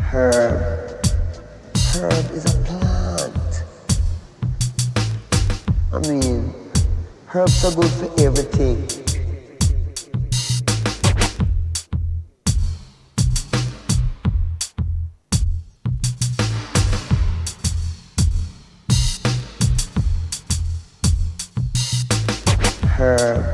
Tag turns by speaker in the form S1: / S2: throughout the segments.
S1: Herb. Herb is a plant. I mean, herbs are good for everything. Herb.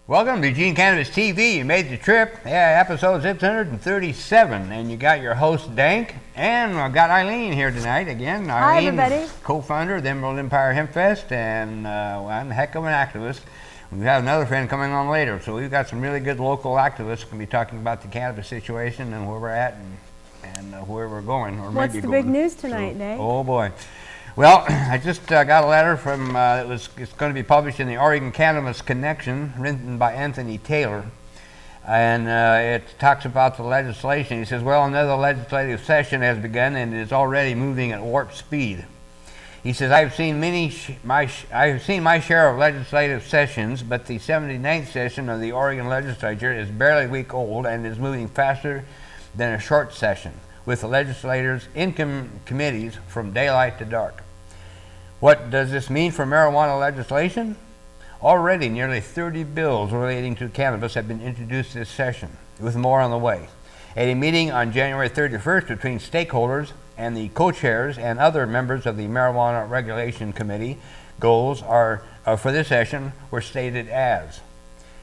S2: Welcome to Eugene Cannabis TV. You made the trip. Yeah, episode 637, and you got your host DanK, and I've got Eileen here tonight again.
S3: Hi,
S2: Eileen,
S3: everybody.
S2: Co-founder of the Emerald Empire Hempfest, and one heck of an activist. We have another friend coming on later, so we've got some really good local activists who can be talking about the cannabis situation and where we're at and where we're going, or
S3: What's
S2: maybe
S3: the big news tonight, Dave?
S2: Oh boy. Well, I just got a letter from, it's going to be published in the Oregon Cannabis Connection, written by Anthony Taylor, and it talks about the legislation. He says, well, another legislative session has begun and is already moving at warp speed. He says, I've seen my share of legislative sessions, but the 79th session of the Oregon legislature is barely a week old and is moving faster than a short session, with the legislators in committees from daylight to dark. What does this mean for marijuana legislation? Already nearly 30 bills relating to cannabis have been introduced this session, with more on the way. At a meeting on January 31st between stakeholders and the co-chairs and other members of the Marijuana Regulation Committee, goals for this session were stated as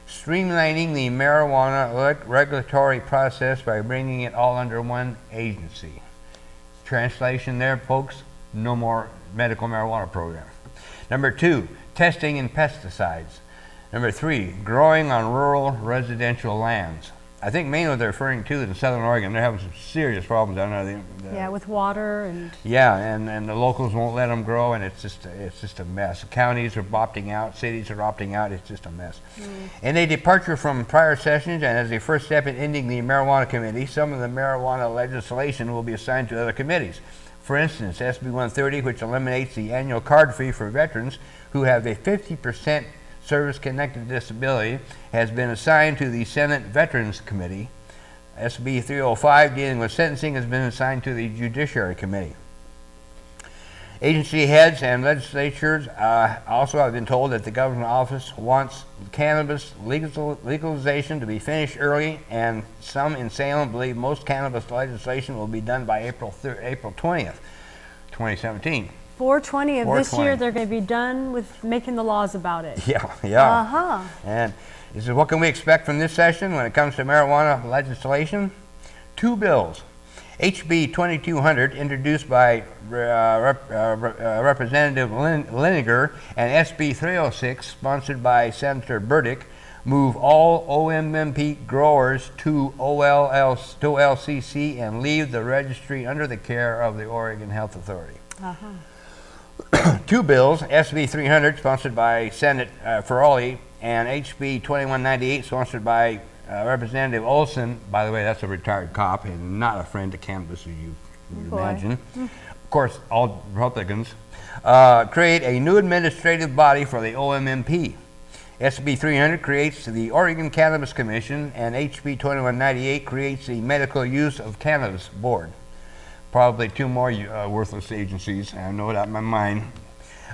S2: streamlining the marijuana regulatory process by bringing it all under one agency. Translation there, folks, no more medical marijuana program. Number 2, testing in pesticides. Number 3, growing on rural residential lands. I think mainly what they're referring to is in Southern Oregon. They're having some serious problems down there.
S3: Yeah, with water and...
S2: Yeah, and the locals won't let them grow, and it's just a mess. Counties are opting out, cities are opting out. It's just a mess. In a departure from prior sessions, and as a first step in ending the marijuana committee, some of the marijuana legislation will be assigned to other committees. For instance, SB 130, which eliminates the annual card fee for veterans who have a 50% service-connected disability, has been assigned to the Senate Veterans Committee. SB 305, dealing with sentencing, has been assigned to the Judiciary Committee. Agency heads and legislatures also have been told that the governor's office wants cannabis legalization to be finished early, and some in Salem believe most cannabis legislation will be done by April 20th, 2017.
S3: 420 of this year, they're going to be done with making the laws about it.
S2: Yeah. And he says, what can we expect from this session when it comes to marijuana legislation? 2 bills. HB 2200, introduced by Representative Liniger, and SB 306, sponsored by Senator Burdick, move all OMMP growers to OLCC and leave the registry under the care of the Oregon Health Authority. 2 bills, SB 300, sponsored by Senator Ferrari, and HB 2198, sponsored by Representative Olson. By the way, that's a retired cop and not a friend of cannabis, as you would imagine. Of course, all Republicans. Create a new administrative body for the OMMP. SB 300 creates the Oregon Cannabis Commission, and HB 2198 creates the Medical Use of Cannabis Board. Probably 2 more worthless agencies, I know that in my mind.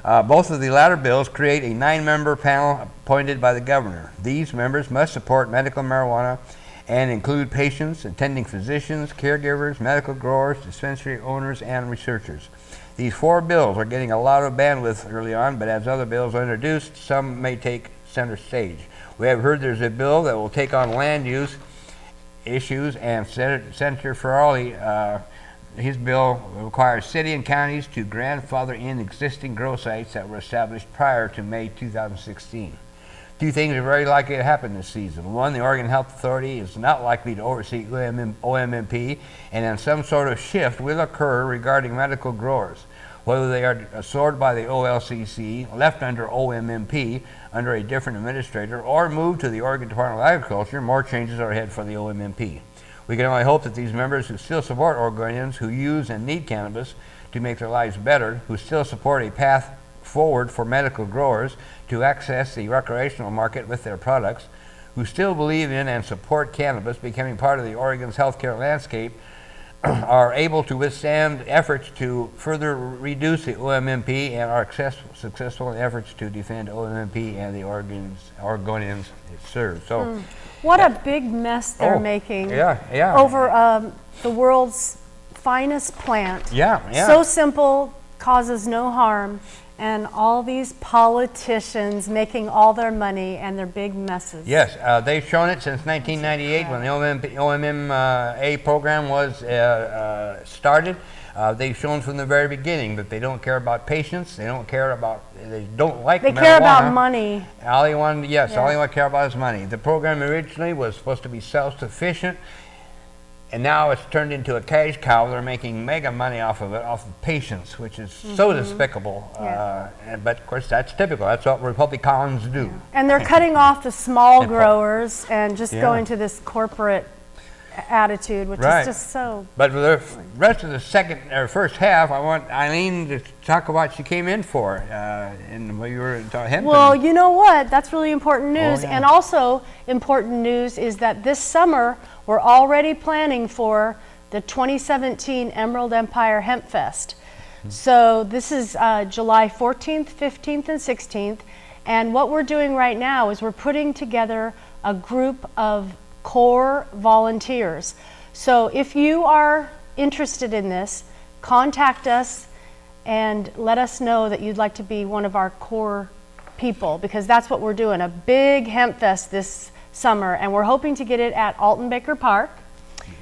S2: Both of the latter bills create a 9-member panel appointed by the governor. These members must support medical marijuana and include patients, attending physicians, caregivers, medical growers, dispensary owners, and researchers. These 4 bills are getting a lot of bandwidth early on, but as other bills are introduced, some may take center stage. We have heard there's a bill that will take on land use issues, and Senator Ferrari, his bill requires city and counties to grandfather in existing grow sites that were established prior to May 2016. 2 things are very likely to happen this season. 1, the Oregon Health Authority is not likely to oversee OMMP, and then some sort of shift will occur regarding medical growers. Whether they are absorbed by the OLCC, left under OMMP under a different administrator, or moved to the Oregon Department of Agriculture, more changes are ahead for the OMMP. We can only hope that these members who still support Oregonians who use and need cannabis to make their lives better, who still support a path forward for medical growers to access the recreational market with their products, who still believe in and support cannabis becoming part of the Oregon's healthcare landscape are able to withstand efforts to further reduce the OMMP and are successful in efforts to defend OMMP and the Oregonians it serves. So,
S3: what a big mess they're making over the world's finest plant. So simple, causes no harm, and all these politicians making all their money and their big messes.
S2: Yes, they've shown it since 1998 when the OMMA program was started. They've shown from the very beginning that they don't care about patients. They don't care about. They don't like.
S3: They
S2: marijuana.
S3: Care about money.
S2: All they want, all they want to care about is money. The program originally was supposed to be self-sufficient, and now it's turned into a cash cow. They're making mega money off of it, off of patients, which is so despicable. But of course, that's typical. That's what Republicans do.
S3: Yeah. And they're cutting off the small growers and just going to this corporate attitude, which is just so.
S2: But for the rest of the first half, I want Eileen to talk about what she came in for, and what you were talking hemp.
S3: Well, you know what? That's really important news. And also important news is that this summer we're already planning for the 2017 Emerald Empire Hempfest. So this is July 14th, 15th, and 16th. And what we're doing right now is we're putting together a group of core volunteers. So if you are interested in this, contact us and let us know that you'd like to be one of our core people, because that's what we're doing, a big hemp fest this summer, and we're hoping to get it at Alton Baker Park.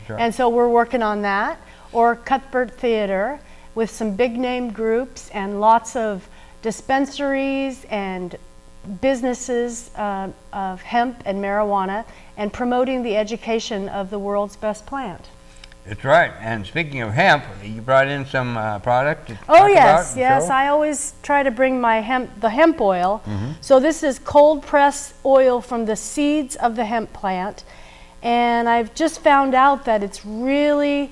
S3: And so we're working on that, or Cuthbert Theater, with some big name groups and lots of dispensaries and businesses of hemp and marijuana, and promoting the education of the world's best plant.
S2: That's right. And speaking of hemp, you brought in some product to
S3: talk about. Yes. I always try to bring my the hemp oil. So this is cold press oil from the seeds of the hemp plant, and I've just found out that it's really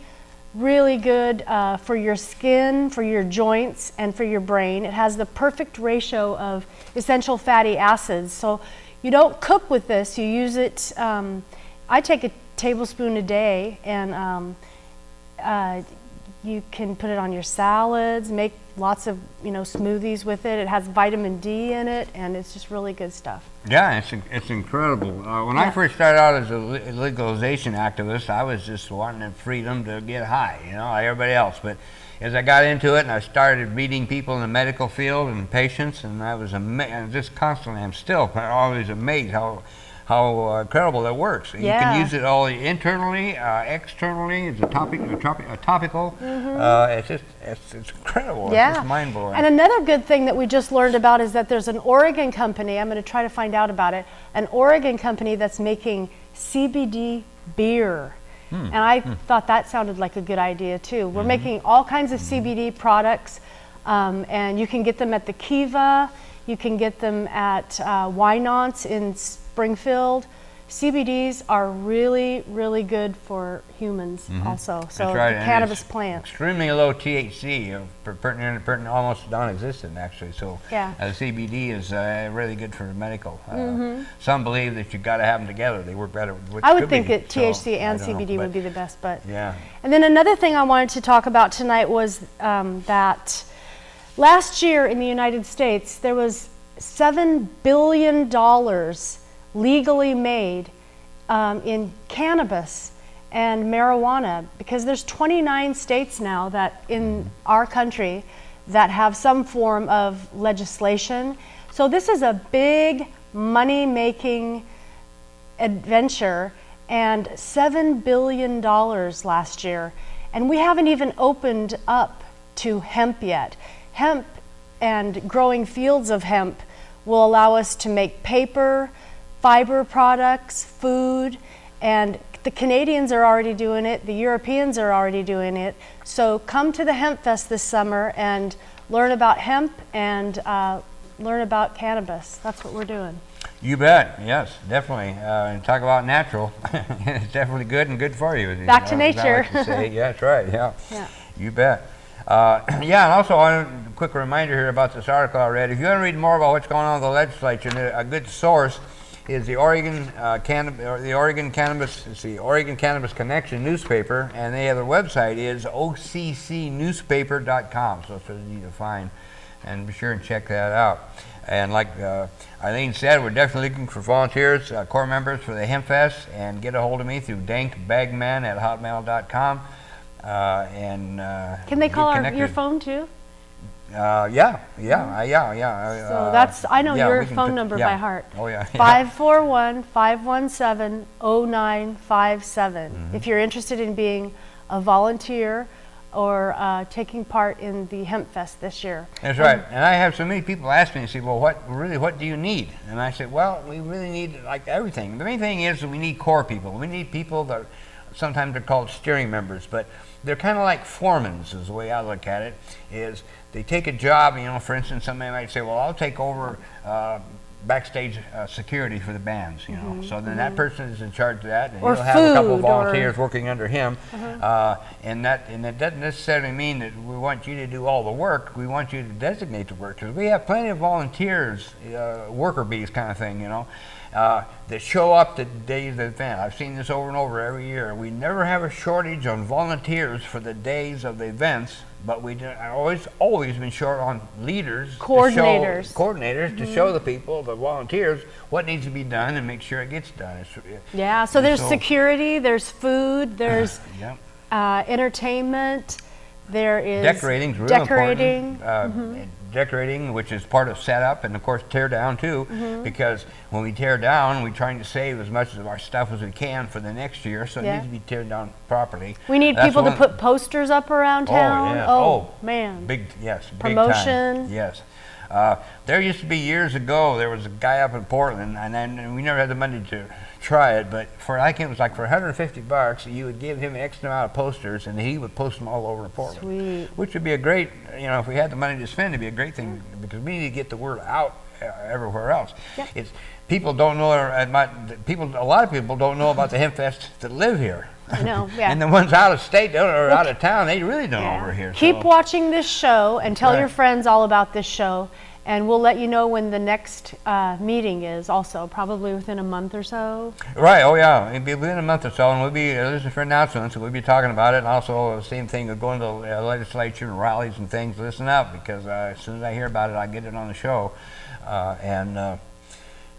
S3: good for your skin, for your joints, and for your brain. It has the perfect ratio of essential fatty acids. So you don't cook with this, you use it. I take a tablespoon a day, and you can put it on your salads, make lots of smoothies with it. It has vitamin D in it, and it's just really good stuff.
S2: Yeah, it's incredible. When I first started out as a legalization activist, I was just wanting the freedom to get high, like everybody else. But as I got into it and I started meeting people in the medical field and patients, and I was just constantly, I'm still always amazed how incredible that works. You can use it all internally, externally. It's a topical. It's incredible. It's just mind blowing.
S3: And another good thing that we just learned about is that there's an Oregon company. I'm going to try to find out about it. An Oregon company that's making CBD beer. And I thought that sounded like a good idea too. We're making all kinds of CBD products, and you can get them at the Kiva. You can get them at Wynant's in Springfield. CBDs are really, really good for humans also. So the cannabis plant.
S2: Extremely low THC, pertinent, almost non-existent actually. So CBD is really good for medical. Some believe that you've got to have them together. They work better.
S3: I would think that THC and CBD would be the best. But And then another thing I wanted to talk about tonight was that last year in the United States there was $7 billion legally made in cannabis and marijuana, because there's 29 states now that in our country that have some form of legislation. So this is a big money-making adventure, and $7 billion last year. And we haven't even opened up to hemp yet. Hemp and growing fields of hemp will allow us to make paper, fiber products, food, and the Canadians are already doing it, the Europeans are already doing it. So come to the Hemp Fest this summer and learn about hemp and learn about cannabis. That's what we're doing.
S2: You bet, yes, definitely. And talk about natural. It's definitely good and good for you.
S3: Back to nature.
S2: Like say. Yeah, that's right, yeah. You bet. And also a quick reminder here about this article I read. If you want to read more about what's going on in the legislature, a good source is the Oregon Cannabis Connection newspaper, and they have their website is occnewspaper.com. So it's really easy to find, and be sure and check that out. And like Eileen said, we're definitely looking for volunteers, core members for the Hempfest, and get a hold of me through dankbagman@hotmail.com.
S3: Can they call your phone too?
S2: Yeah.
S3: So that's, I know your phone number by heart.
S2: Oh yeah.
S3: 541-517-0957. If you're interested in being a volunteer or taking part in the Hemp Fest this year.
S2: That's right. And I have so many people ask me and say, well, what do you need? And I said, well, we really need like everything. The main thing is that we need core people. We need people that sometimes they're called steering members, but they're kind of like foremans is the way I look at it. Is they take a job, you know, for instance, somebody might say, well, I'll take over backstage security for the bands, you know. So then that person is in charge of that, and
S3: or
S2: he'll have a couple of
S3: food
S2: volunteers working under him. And that doesn't necessarily mean that we want you to do all the work. We want you to designate the work, because we have plenty of volunteers, worker bees kind of thing, you know, that show up the day of the event. I've seen this over and over every year. We never have a shortage on volunteers for the days of the events, but we always been short on leaders, coordinators to show the people, the volunteers, what needs to be done and make sure it gets done.
S3: Yeah, so there's security, there's food, there's entertainment, there is
S2: decorating's real important. Decorating, which is part of setup, and of course tear down too, because when we tear down, we're trying to save as much of our stuff as we can for the next year, so it needs to be teared down properly.
S3: We need people to put posters up around town. Oh man.
S2: Big
S3: promotion.
S2: Big time. Yes. There used to be years ago, there was a guy up in Portland, and we never had the money to try it, but for I think it was like for $150, you would give him X amount of posters, and he would post them all over Portland. Sweet. Which would be a great, you know, if we had the money to spend, it'd be a great thing, because we need to get the word out everywhere else. It's people don't know, a lot of people don't know about the Hempfest that live here.
S3: I know,
S2: And the ones out of state or out of town, they really don't know over here.
S3: Keep watching this show and tell your friends all about this show, and we'll let you know when the next meeting is also, probably within a month or so.
S2: Right, oh yeah, it'll be within a month or so, and we'll be listening for announcements, and we'll be talking about it, and also the same thing of going to the legislature and rallies and things. Listen up, because as soon as I hear about it, I get it on the show.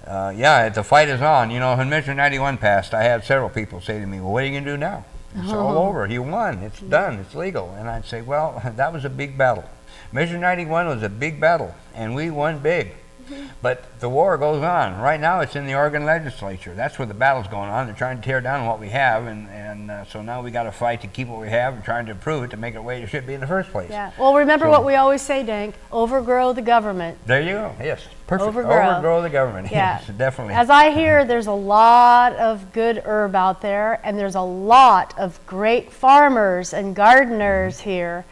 S2: The fight is on. You know, when Measure 91 passed, I had several people say to me, well, what are you going to do now? It's all over. You won. It's done. It's legal. And I'd say, well, that was a big battle. Measure 91 was a big battle, and we won big. But the war goes on. Right now it's in the Oregon legislature. That's where the battle's going on. They're trying to tear down what we have, and so now we got to fight to keep what we have and trying to improve it to make it the way it should be in the first place.
S3: Yeah. Well, remember what we always say, DanK, overgrow the government.
S2: There you go. Yes. Perfect. Overgrow the government.
S3: Yeah.
S2: Yes, definitely.
S3: As I hear, there's a lot of good herb out there, and there's a lot of great farmers and gardeners here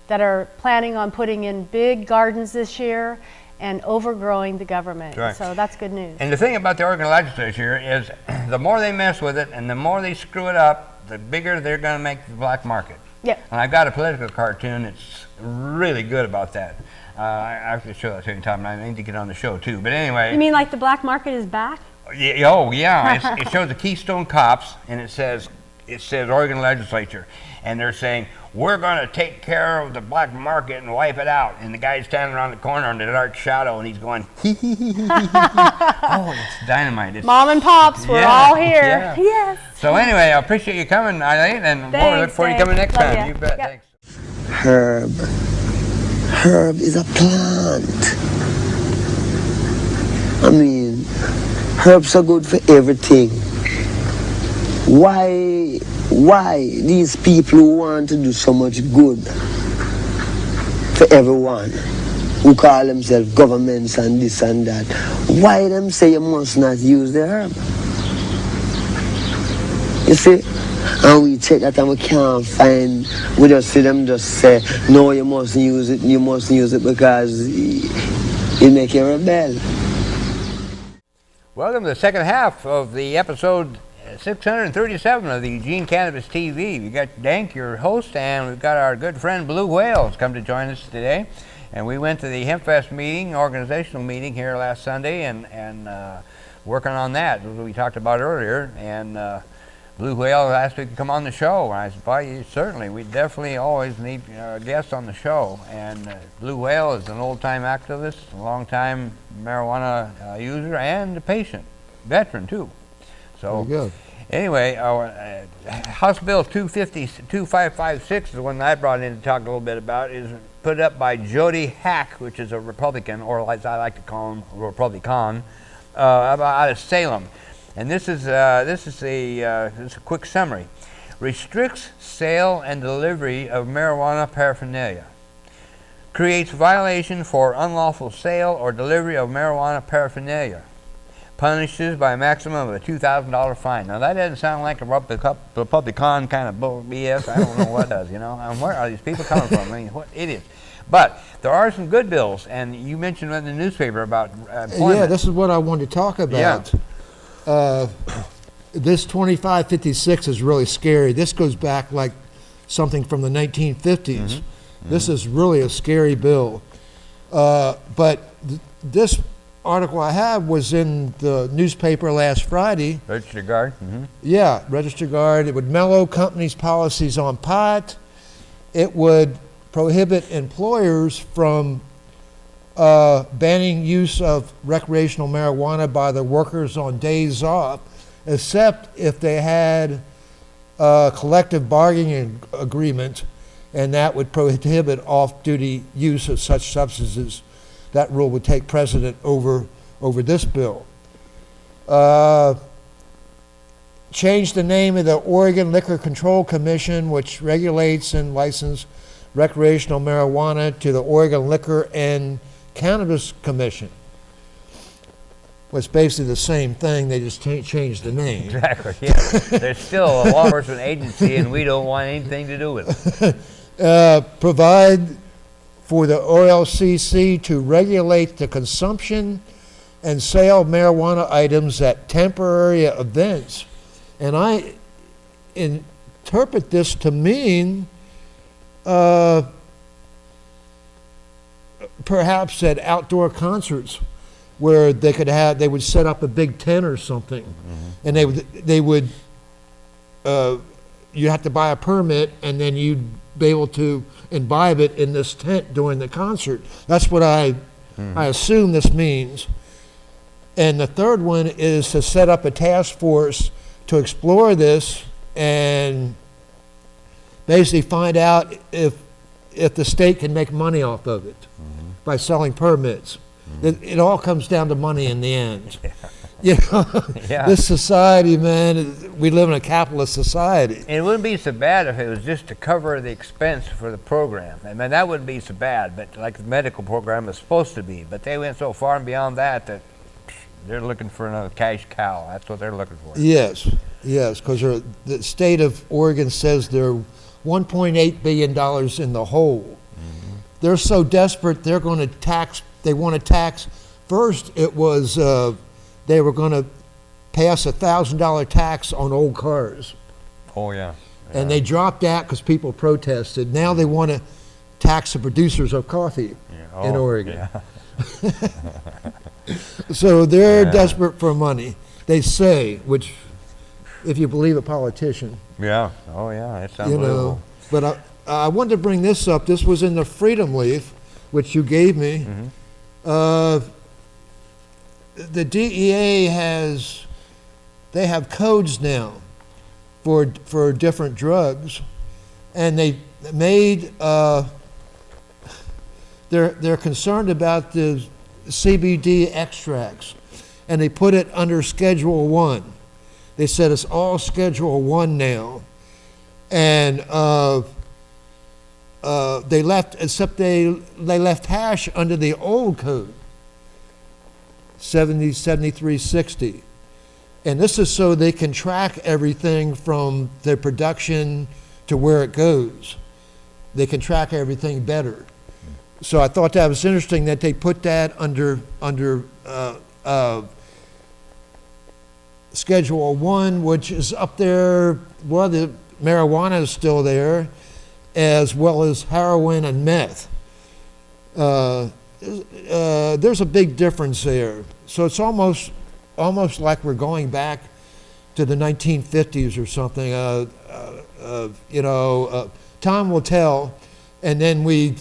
S3: that are planning on putting in big gardens this year and overgrowing the government. Right. So that's good news.
S2: And the thing about the Oregon legislature is the more they mess with it and the more they screw it up, the bigger they're going to make the black market.
S3: Yep.
S2: And I've got a political cartoon that's really good about that. I have to show that to you sometime, and I need to get on the show too. But anyway.
S3: You mean like the black market is back?
S2: Oh yeah, it shows the Keystone Cops, and it says Oregon legislature, and they're saying, we're going to take care of the black market and wipe it out. And the guy's standing around the corner in the dark shadow, and he's going, hee hee hee hee hee. Oh, it's dynamite.
S3: Mom and Pops, we're all here.
S2: Yeah.
S3: Yes.
S2: So anyway, I appreciate you coming, Eileen, and we'll look forward to you coming next time. You bet. Thanks.
S1: Herb. Herb is a plant. I mean, herbs are good for everything. Why these people who want to do so much good for everyone, who call themselves governments and this and that, why them say you must not use the herb? You see? And we check that and we can't find, we just see them just say, no, you mustn't use it because it make you rebel.
S2: Welcome to the second half of the episode 637 of the Eugene Cannabis TV. We got DanK, your host, and we've got our good friend Blue Whales come to join us today. And we went to the Hempfest meeting, organizational meeting here last Sunday, and working on that, as we talked about earlier, and Blue Whale asked me to come on the show, and I said, "Well, certainly, we definitely always need guests on the show." And Blue Whale is an old-time activist, a long-time marijuana user, and a patient, veteran too. So,
S4: very good.
S2: Anyway, House Bill 2556, the one that I brought in to talk a little bit about, is put up by Jody Hack, which is a Republican, or as I like to call him, a Republican, out of Salem. And this is a quick summary. Restricts sale and delivery of marijuana paraphernalia. Creates violation for unlawful sale or delivery of marijuana paraphernalia. Punishes by a maximum of a $2,000 fine. Now that doesn't sound like a Republican kind of bull BS. I don't know what does, you know. And where are these people coming from? I mean, what idiots. But there are some good bills, and you mentioned in the newspaper about employment.
S4: Yeah, this is what I wanted to talk about.
S2: Yeah.
S4: This 2556 is really scary. This goes back like something from the 1950s. This is really a scary bill. But this article I have was in the newspaper last Friday.
S2: Register Guard.
S4: Yeah, Register Guard. It would mellow companies' policies on pot. It would prohibit employers from banning use of recreational marijuana by the workers on days off, except if they had a collective bargaining agreement, and that would prohibit off-duty use of such substances. That rule would take precedent over this bill. Change the name of the Oregon Liquor Control Commission, which regulates and licenses recreational marijuana, to the Oregon Liquor and Cannabis Commission. Well, it's basically the same thing, they just changed the name.
S2: Exactly, yeah. There's still a law enforcement agency, and we don't want anything to do with it.
S4: Provide for the OLCC to regulate the consumption and sale of marijuana items at temporary events. And I interpret this to mean perhaps at outdoor concerts where they would set up a big tent or something, and they would you have to buy a permit, and then you'd be able to imbibe it in this tent during the concert. That's what I assume this means. And the third one is to set up a task force to explore this and basically find out if the state can make money off of it by selling permits. It all comes down to money in the end. You know, this society, man, we live in a capitalist society.
S2: And it wouldn't be so bad if it was just to cover the expense for the program. I mean, that wouldn't be so bad, but like the medical program is supposed to be. But they went so far and beyond that they're looking for another cash cow. That's what they're looking for. Yes,
S4: because the state of Oregon says they're $1.8 billion in the hole. They're so desperate, they're going to tax. They want to tax. First, it was they were going to pass a $1,000 tax on old cars.
S2: Oh yeah.
S4: And they dropped that because people protested. Now they want to tax the producers of coffee in Oregon. Yeah. So they're desperate for money. They say, which, if you believe a politician.
S2: Yeah. Oh yeah. It's unbelievable.
S4: But I wanted to bring this up. This was in the Freedom Leaf, which you gave me. The DEA they have codes now for different drugs, and they made they're concerned about the CBD extracts, and they put it under Schedule 1. They said it's all Schedule 1 now, and they left hash under the old code, 7360. And this is so they can track everything from the production to where it goes. They can track everything better. So I thought that was interesting that they put that under Schedule 1, which is up there. Well, the marijuana is still there, as well as heroin and meth. There's a big difference there. So it's almost almost like we're going back to the 1950s or something. You know, time will tell. And then we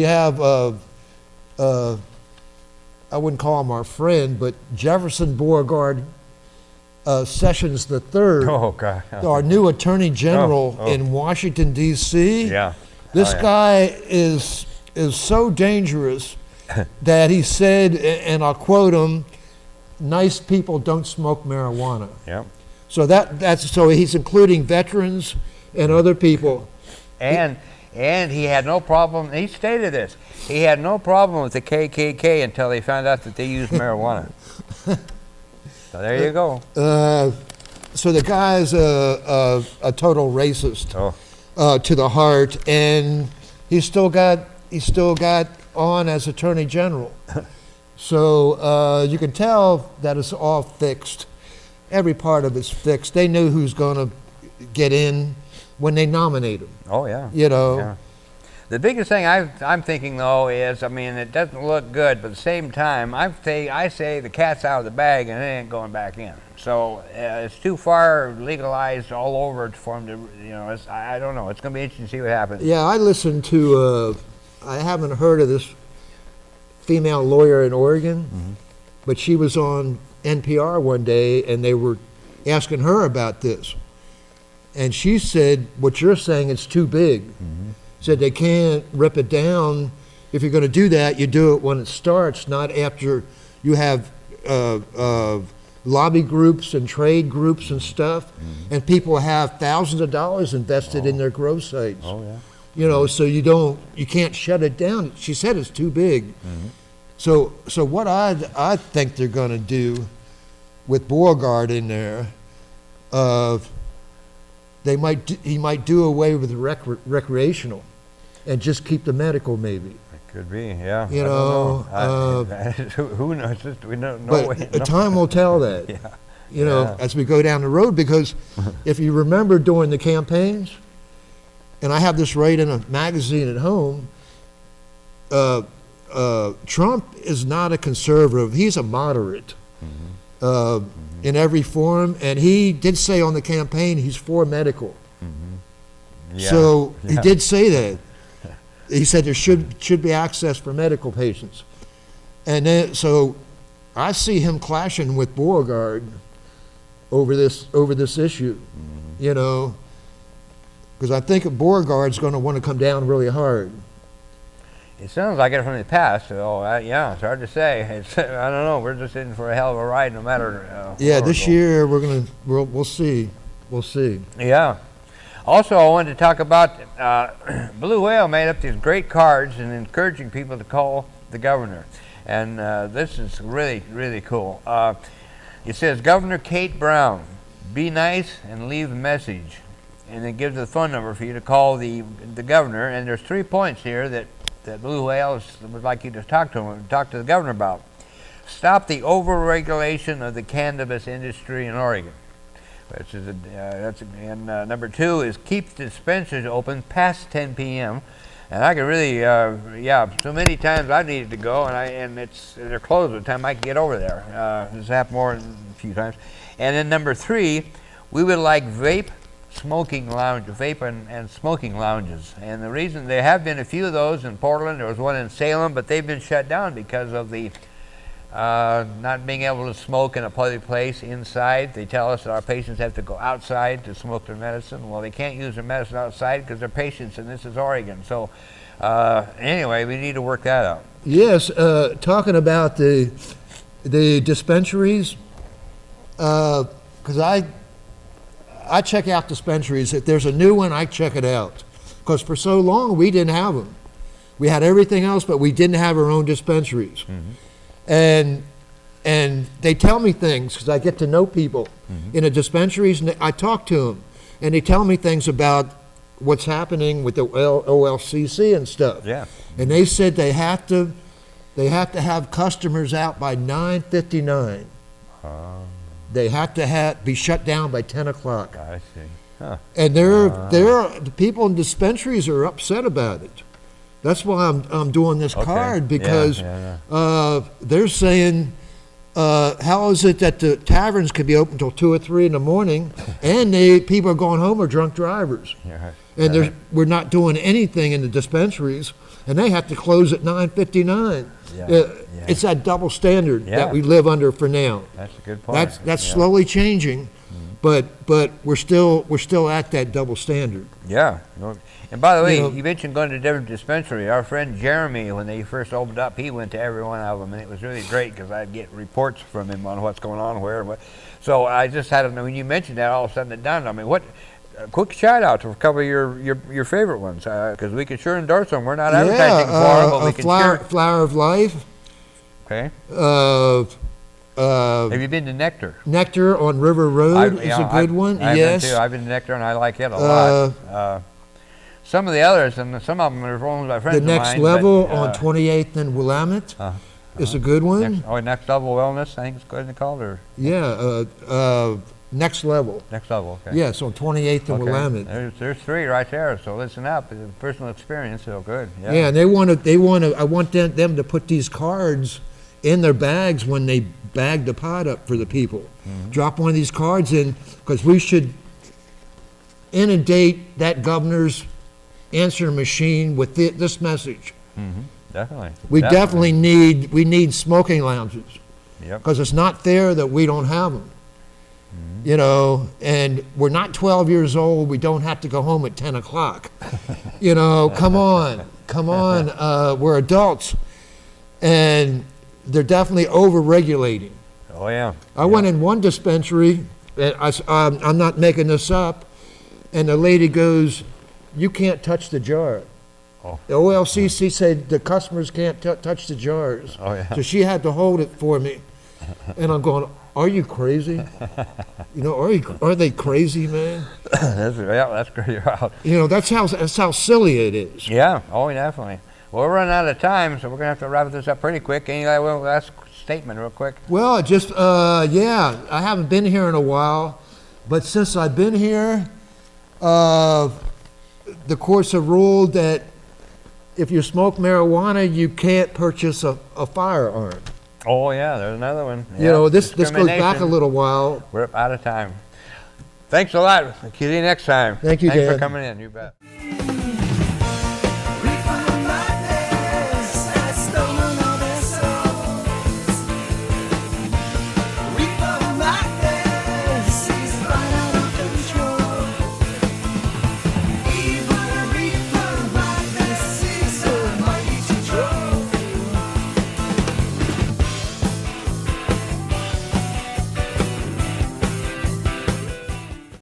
S4: have, I wouldn't call him our friend, but Jefferson Beauregard Sessions III,
S2: Oh, God.
S4: our new Attorney General in Washington, D.C.
S2: Yeah.
S4: This guy is so dangerous that he said, and I'll quote him, "Nice people don't smoke marijuana."
S2: Yeah.
S4: So so he's including veterans and other people.
S2: And he had no problem, he stated this, he had no problem with the KKK until they found out that they used marijuana. So there you go.
S4: So the guy's a total racist to the heart, and he's still got on as Attorney General. So you can tell that it's all fixed. Every part of it's fixed. They knew who's going to get in when they nominate him.
S2: Oh, yeah.
S4: You know.
S2: Yeah. The biggest thing I'm thinking, though, is, I mean, it doesn't look good, but at the same time, I say the cat's out of the bag and it ain't going back in. So it's too far legalized all over for him to, you know, I don't know. It's going to be interesting to see what happens.
S4: Yeah, I listened to, I haven't heard of this female lawyer in Oregon, but she was on NPR one day and they were asking her about this. And she said, what you're saying is too big. Said they can't rip it down. If you're going to do that, you do it when it starts, not after you have lobby groups and trade groups and stuff, and people have thousands of dollars invested in their grow sites.
S2: Oh, yeah.
S4: You know, so you can't shut it down. She said it's too big. So what I think they're going to do with Beauregard in there, he might do away with the recreational and just keep the medical, maybe.
S2: It could be, yeah.
S4: You know,
S2: who knows? We don't know.
S4: But time will tell that.
S2: Yeah.
S4: You know, as we go down the road, because if you remember during the campaigns, and I have this right in a magazine at home, Trump is not a conservative, he's a moderate in every form, and he did say on the campaign he's for medical.
S2: Yeah.
S4: So he did say that. He said there should be access for medical patients. And then, so I see him clashing with Beauregard over this issue, you know, because I think Beauregard's going to want to come down really hard.
S2: It sounds like it from the past. So yeah, it's hard to say. I don't know. We're just in for a hell of a ride, no matter.
S4: Yeah, this year we'll see. We'll see.
S2: Yeah. Also, I wanted to talk about Blue Whale made up these great cards and encouraging people to call the governor, and this is really, really cool. It says, "Governor Kate Brown, be nice and leave a message," and it gives the phone number for you to call the governor. And there's 3 points here that Blue Whale would like you to talk to the governor about. Stop the overregulation of the cannabis industry in Oregon. Which is and number 2 is keep dispensaries open past 10 p.m. And I can really, so many times I needed to go, and they're closed by the time I can get over there. This happened more than a few times. And then number 3, we would like vape and smoking lounges. And the reason, there have been a few of those in Portland. There was one in Salem, but they've been shut down because of the not being able to smoke in a public place inside. They tell us that our patients have to go outside to smoke their medicine. Well, they can't use their medicine outside because they're patients, and this is Oregon. So anyway, we need to work that out.
S4: Yes, talking about the dispensaries, because I check out dispensaries. If there's a new one, I check it out. Because for so long, we didn't have them. We had everything else, but we didn't have our own dispensaries. And they tell me things, because I get to know people in the dispensaries, and I talk to them, and they tell me things about what's happening with the OLCC and stuff.
S2: Yeah.
S4: And they said they have to have customers out by 9:59. They have to be shut down by 10 o'clock.
S2: I see. Huh.
S4: And the people in dispensaries are upset about it. That's why I'm doing this card, because they're saying how is it that the taverns could be open till 2 or 3 in the morning, and people are going home are drunk drivers, and we're not doing anything in the dispensaries, and they have to close at 9:59. It's that double standard that we live under for now.
S2: That's a good point.
S4: That's slowly changing, but we're still at that double standard.
S2: Yeah. And by the way, you mentioned going to a different dispensary. Our friend Jeremy, when they first opened up, he went to every one of them, and it was really great because I'd get reports from him on what's going on where and what. So I just had, when you mentioned that, all of a sudden it dawned on me. What? Quick shout out to a couple of your favorite ones, because we can sure endorse them. We're not advertising for them, but we can
S4: Flower of Life.
S2: Okay. Have you been to Nectar?
S4: Nectar on River Road is a good one.
S2: Yes. Been too. I've been to Nectar and I like it a lot. Some of the others, and some of them are owned by friends of mine.
S4: The Next Level on 28th and Willamette is a good one.
S2: Next Level Wellness, I think it's good to call it. Or?
S4: Yeah, Next Level.
S2: Next Level, okay.
S4: Yes, on 28th and Willamette.
S2: There's 3 right there, so listen up. It's a personal experience, so good.
S4: Yeah, and I want them to put these cards in their bags when they bag the pot up for the people. Drop one of these cards in, because we should inundate that governor's answer machine with this message.
S2: Definitely.
S4: We definitely need smoking lounges. Because it's not fair that we don't have them. You know, and we're not 12 years old. We don't have to go home at 10 o'clock. You know, come on. We're adults. And they're definitely over-regulating.
S2: Oh, yeah.
S4: I went in one dispensary, and I'm not making this up, and the lady goes, "You can't touch the jar." The OLCC said the customers can't touch the jars. So she had to hold it for me. And I'm going, are you crazy? You know, are they crazy, man?
S2: That's great.
S4: You know, that's how silly it is.
S2: Yeah, definitely. Well, we're running out of time, so we're going to have to wrap this up pretty quick. Any last statement real quick?
S4: Well, just, I haven't been here in a while, but since I've been here, the courts have ruled that if you smoke marijuana, you can't purchase a firearm.
S2: Oh, yeah, there's another one.
S4: You know, this goes back a little while.
S2: We're out of time. Thanks a lot. See you next time.
S4: Thank you, Dan.
S2: Thanks for coming in. You bet.